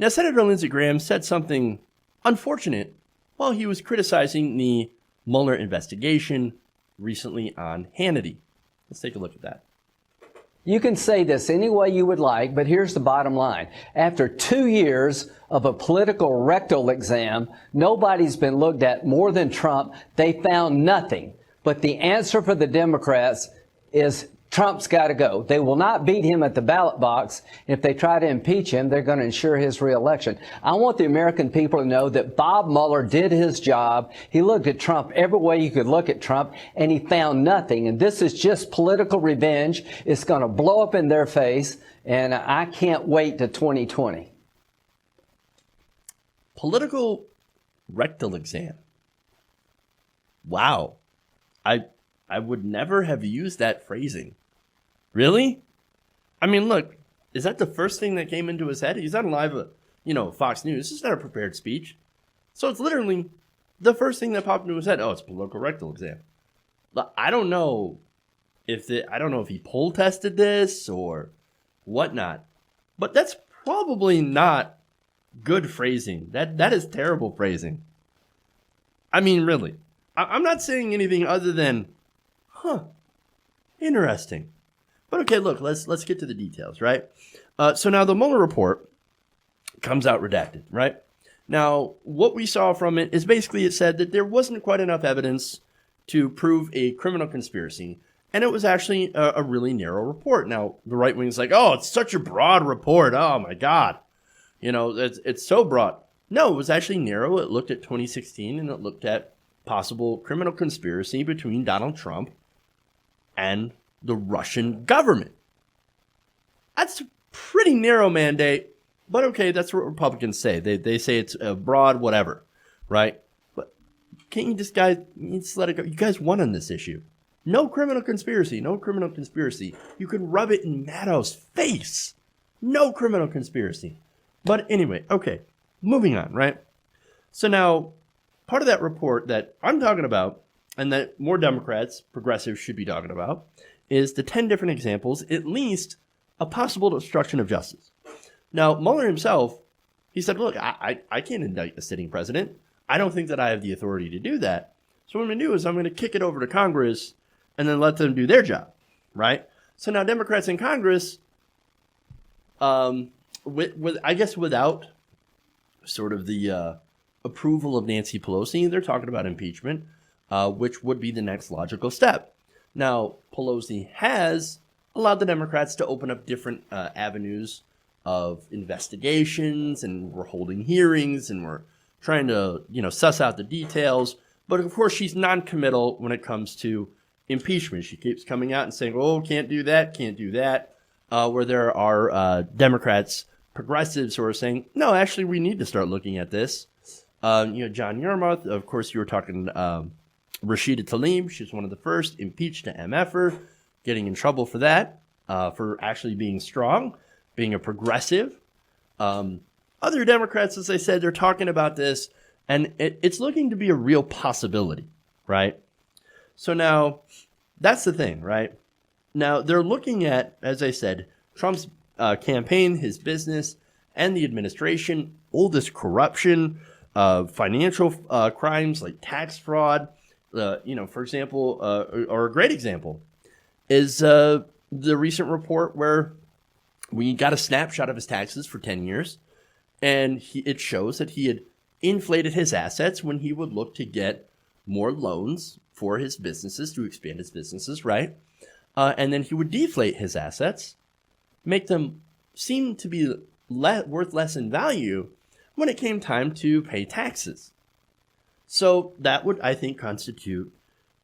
Now, Senator Lindsey Graham said something unfortunate while he was criticizing the Mueller investigation recently on Hannity. Let's take a look at that. You can say this any way you would like, but here's the bottom line. After 2 years of a political rectal exam, nobody's been looked at more than Trump. They found nothing. But the answer for the Democrats is Trump's got to go. They will not beat him at the ballot box. If they try to impeach him, they're going to ensure his reelection. I want the American people to know that Bob Mueller did his job. He looked at Trump every way you could look at Trump, and he found nothing. And this is just political revenge. It's going to blow up in their face, and I can't wait to 2020. Political rectal exam. Wow. I would never have used that phrasing. Really? I mean, look, is that the first thing that came into his head? He's on live, Fox News. This is not a prepared speech. So it's literally the first thing that popped into his head. Oh, it's political rectal exam. I don't know if he poll tested this or whatnot, but that's probably not good phrasing. That is terrible phrasing. I mean, really, I'm not saying anything other than, interesting. But okay, look, let's get to the details, right? So now the Mueller report comes out redacted, right? Now, what we saw from it is basically it said that there wasn't quite enough evidence to prove a criminal conspiracy, and it was actually a really narrow report. Now, the right wing's like, oh, it's such a broad report. Oh, my God. It's so broad. No, it was actually narrow. It looked at 2016, and it looked at possible criminal conspiracy between Donald Trump and the Russian government. That's a pretty narrow mandate, but okay, that's what Republicans say. They say it's a broad whatever, right? But can't you just let it go? You guys won on this issue. No criminal conspiracy, no criminal conspiracy. You can rub it in Maddow's face. No criminal conspiracy. But anyway, okay, moving on, right? So now, part of that report that I'm talking about, and that more Democrats, progressives, should be talking about, is the 10 different examples, at least, of possible obstruction of justice. Now, Mueller himself, he said, look, I can't indict the sitting president. I don't think that I have the authority to do that. So what I'm going to do is I'm going to kick it over to Congress and then let them do their job, right? So now Democrats in Congress, without sort of the approval of Nancy Pelosi, they're talking about impeachment, which would be the next logical step. Now, Pelosi has allowed the Democrats to open up different avenues of investigations, and we're holding hearings, and we're trying to, suss out the details. But of course, she's non-committal when it comes to impeachment. She keeps coming out and saying, oh, can't do that, where there are Democrats, progressives who are saying, no, actually, we need to start looking at this. John Yarmouth, of course, you were talking Rashida Tlaib, she's one of the first impeached to MFer, getting in trouble for that, for actually being strong, being a progressive. Other Democrats, as I said, they're talking about this, and it's looking to be a real possibility, right? So now, that's the thing, right? Now, they're looking at, as I said, Trump's campaign, his business, and the administration, all this corruption, financial crimes like tax fraud. For example, or a great example is the recent report where we got a snapshot of his taxes for 10 years, and it shows that he had inflated his assets when he would look to get more loans for his businesses to expand his businesses, right? And then he would deflate his assets, make them seem to be worth less in value when it came time to pay taxes. So that would, I think, constitute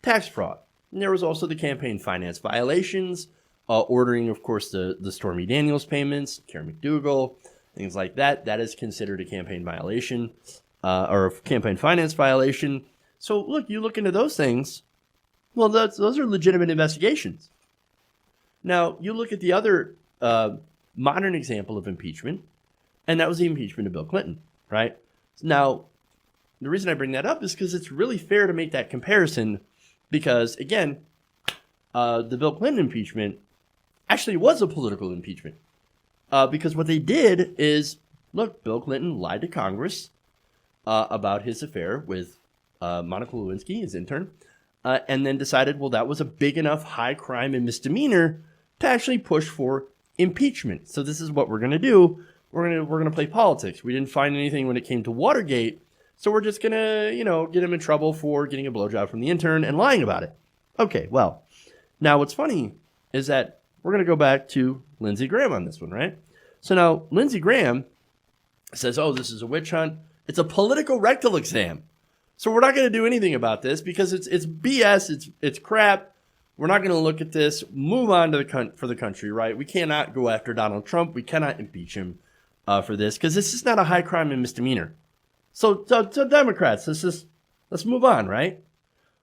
tax fraud. And there was also the campaign finance violations, ordering, of course, the Stormy Daniels payments, Karen McDougal, things like that. That is considered a campaign violation or a campaign finance violation. So, look, you look into those things, well, those are legitimate investigations. Now, you look at the other modern example of impeachment, and that was the impeachment of Bill Clinton, right? Now, the reason I bring that up is because it's really fair to make that comparison because, again, the Bill Clinton impeachment actually was a political impeachment because what they did is, look, Bill Clinton lied to Congress about his affair with Monica Lewinsky, his intern, and then decided, well, that was a big enough high crime and misdemeanor to actually push for impeachment. So this is what we're going to do. We're going to play politics. We didn't find anything when it came to Watergate, so we're just going to, get him in trouble for getting a blowjob from the intern and lying about it. Okay, well, now what's funny is that we're going to go back to Lindsey Graham on this one, right? So now Lindsey Graham says, oh, this is a witch hunt. It's a political rectal exam. So we're not going to do anything about this because it's BS, it's crap. We're not going to look at this, move on to for the country, right? We cannot go after Donald Trump. We cannot impeach him for this because this is not a high crime and misdemeanor. So Democrats, let's move on, right?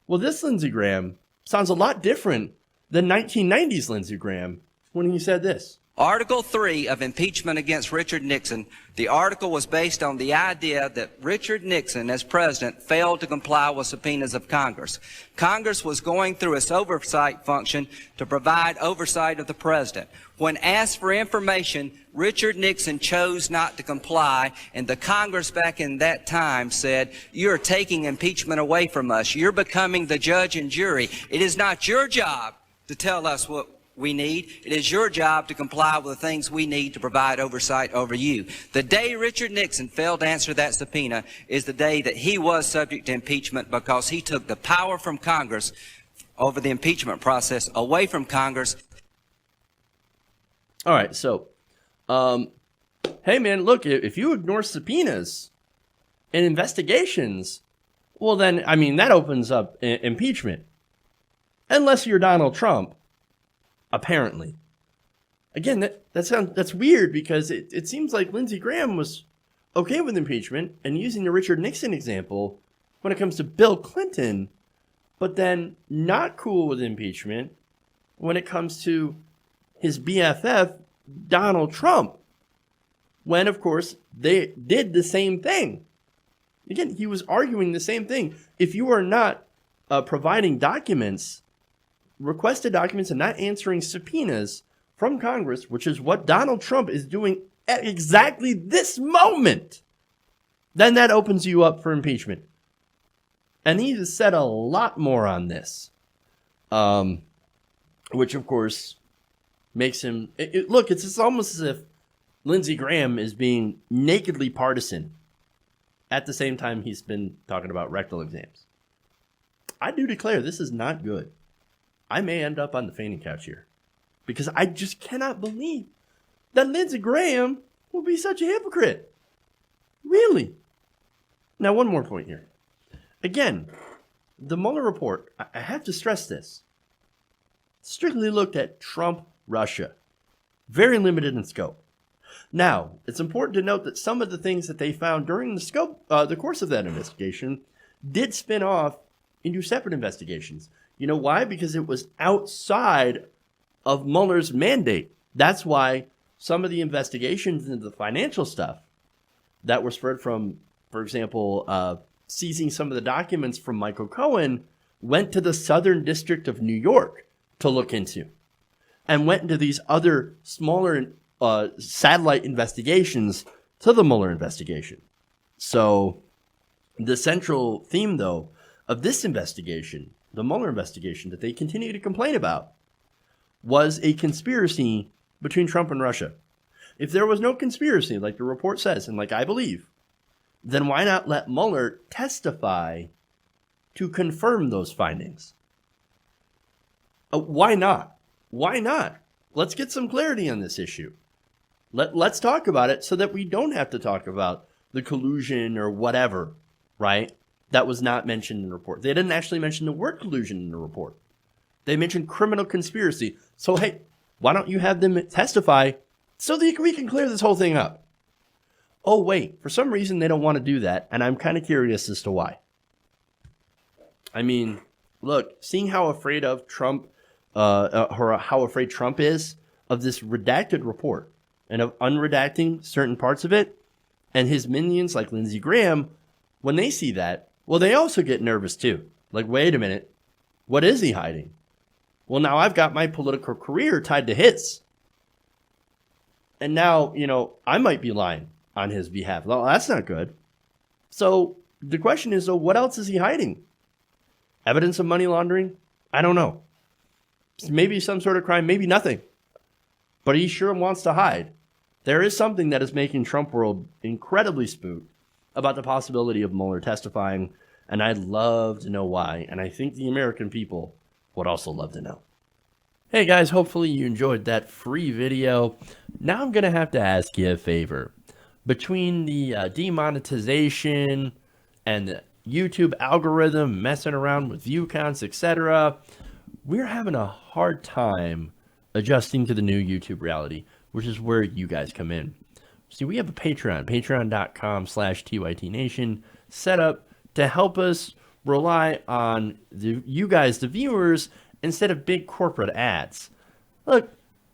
Well, this Lindsey Graham sounds a lot different than 1990s Lindsey Graham when he said this. Article 3 of impeachment against Richard Nixon, the article was based on the idea that Richard Nixon, as president, failed to comply with subpoenas of Congress. Congress was going through its oversight function to provide oversight of the president. When asked for information, Richard Nixon chose not to comply, and the Congress back in that time said, you're taking impeachment away from us. You're becoming the judge and jury. It is not your job to tell us what we need. It is your job to comply with the things we need to provide oversight over you. The day Richard Nixon failed to answer that subpoena is the day that he was subject to impeachment because he took the power from Congress over the impeachment process away from Congress. All right, so, hey man, look, if you ignore subpoenas and investigations, well then, I mean, that opens up impeachment. Unless you're Donald Trump. Apparently. Again, that's weird because it seems like Lindsey Graham was okay with impeachment and using the Richard Nixon example when it comes to Bill Clinton, but then not cool with impeachment when it comes to his BFF, Donald Trump, when, of course, they did the same thing. Again, he was arguing the same thing. If you are not providing documents, requested documents and not answering subpoenas from Congress, which is what Donald Trump is doing at exactly this moment, then that opens you up for impeachment. And he has said a lot more on this, which of course makes him look. It's almost as if Lindsey Graham is being nakedly partisan at the same time he's been talking about rectal exams. I do declare this is not good. I may end up on the fainting couch here because I just cannot believe that Lindsey Graham will be such a hypocrite. Really? Now, one more point here. Again, the Mueller report, I have to stress this, strictly looked at Trump, Russia. Very limited in scope. Now, it's important to note that some of the things that they found during the course of that investigation did spin off into separate investigations. You know why? Because it was outside of Mueller's mandate. That's why some of the investigations into the financial stuff that were spread from, for example, seizing some of the documents from Michael Cohen went to the Southern District of New York to look into and went into these other smaller satellite investigations to the Mueller investigation. So the central theme, though, of this investigation, the Mueller investigation that they continue to complain about, was a conspiracy between Trump and Russia. If there was no conspiracy, like the report says, and like I believe, then why not let Mueller testify to confirm those findings? Why not? Why not? Let's get some clarity on this issue. Let's talk about it so that we don't have to talk about the collusion or whatever, right? That was not mentioned in the report. They didn't actually mention the word collusion in the report. They mentioned criminal conspiracy. So, hey, why don't you have them testify so that we can clear this whole thing up? Oh, wait, for some reason they don't want to do that, and I'm kind of curious as to why. I mean, look, seeing how afraid of Trump, or how afraid Trump is of this redacted report and of unredacting certain parts of it, and his minions like Lindsey Graham, when they see that, well, they also get nervous too. Like, wait a minute, what is he hiding? Well, now I've got my political career tied to his. And now, I might be lying. on his behalf. Well, that's not good. So the question is, so what else is he hiding? Evidence of money laundering? I don't know. Maybe some sort of crime, maybe nothing. But he sure wants to hide. There is something that is making Trump world incredibly spooked about the possibility of Mueller testifying, and I'd love to know why, and I think the American people would also love to know. Hey guys, hopefully you enjoyed that free video. Now I'm going to have to ask you a favor. Between the demonetization and the YouTube algorithm messing around with view counts, etc., we're having a hard time adjusting to the new YouTube reality, which is where you guys come in. See, we have a Patreon, patreon.com/TYTNation, set up to help us rely on you guys, the viewers, instead of big corporate ads. Look,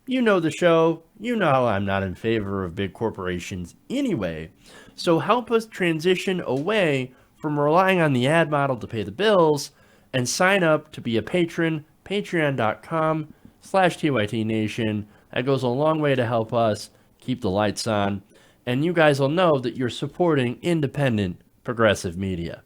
you know the show. You know I'm not in favor of big corporations anyway. So help us transition away from relying on the ad model to pay the bills and sign up to be a patron, patreon.com/TYTNation. That goes a long way to help us keep the lights on. And you guys will know that you're supporting independent, progressive media.